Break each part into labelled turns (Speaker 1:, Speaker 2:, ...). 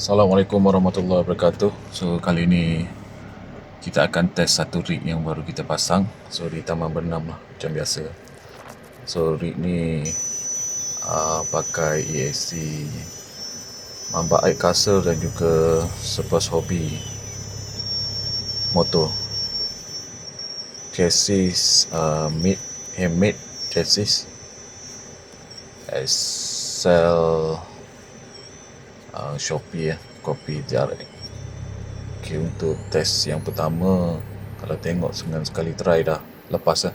Speaker 1: Assalamualaikum warahmatullahi wabarakatuh. So kali ni kita akan test satu rig yang baru kita pasang. So di Taman Bernam lah, macam biasa. So rig ni pakai ESC Mamba Air Castle dan juga Surplus Hobby motor. Chassis handmade chassis. Sell Shopee kopi direct. Okay, untuk test yang pertama, kalau tengok senang sekali try dah lepas.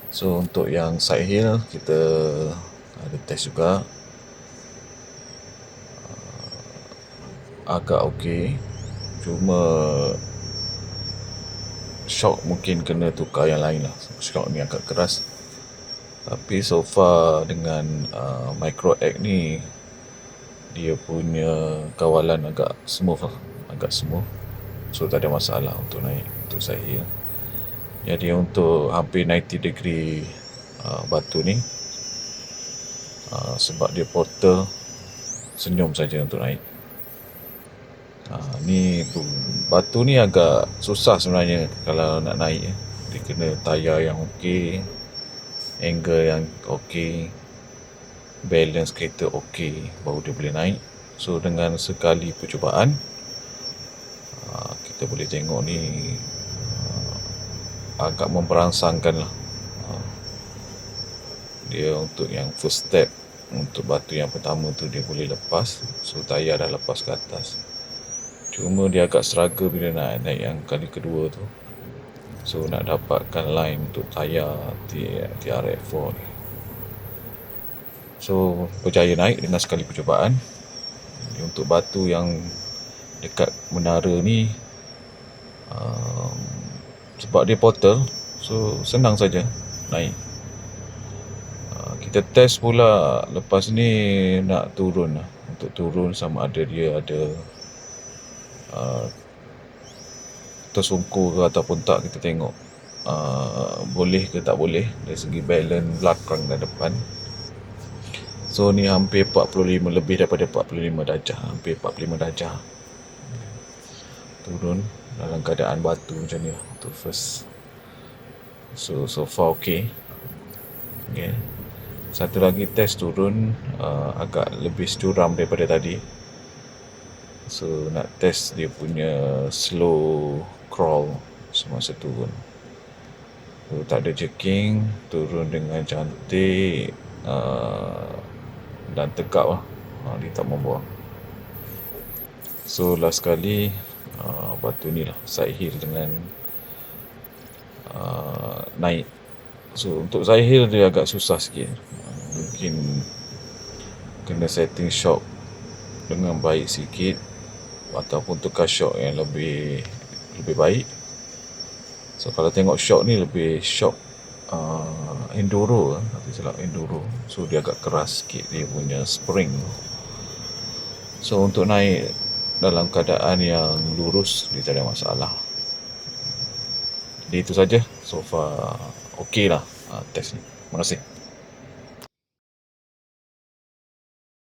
Speaker 1: So untuk yang side hill kita ada test juga, agak okey, cuma shock mungkin kena tukar yang lain lah. Shock ni agak keras, tapi so far dengan Micro X ni dia punya kawalan agak smooth. So tak ada masalah untuk naik untuk saya. Jadi untuk hampir 90 degree batu ni, sebab dia portal, senyum saja untuk naik. Ni batu ni agak susah sebenarnya kalau nak naik. Dia kena tayar yang okey, angle yang okey, balance kereta okey, baru dia boleh naik. So dengan sekali percubaan, kita boleh tengok ni agak memperangsangkan lah. Dia untuk yang first step, untuk batu yang pertama tu dia boleh lepas. So tayar dah lepas ke atas, cuma dia agak struggle bila nak naik yang kali kedua tu. So nak dapatkan line untuk tayar TRF4 ni. So berjaya naik dengan sekali percubaan. Untuk batu yang dekat menara ni, sebab dia portal, so senang saja naik. Kita test pula lepas ni nak turun lah. Untuk turun sama ada dia ada tersungkur ke ataupun tak, kita tengok boleh ke tak boleh dari segi balance belakang dan depan. So ni hampir 45, lebih daripada 45 darjah, hampir 45 darjah turun dalam keadaan batu macam ni lah untuk first. So far okay. Satu lagi test turun, agak lebih securam daripada tadi. So nak test dia punya slow crawl semasa turun. So tak ada jerking, turun dengan cantik dan tegak lah. Dia tak membuang. So last kali batu ni lah, side hill dengan naik. So untuk side hill dia agak susah sikit. Mungkin kena setting shock dengan baik sikit, ataupun tukar shock yang lebih baik. So kalau tengok shock ni lebih shock enduro, tapi silap enduro. So dia agak keras sikit dia punya spring. So untuk naik dalam keadaan yang lurus dia tak ada masalah. Jadi itu saja, so far okey lah test ni. Terima kasih.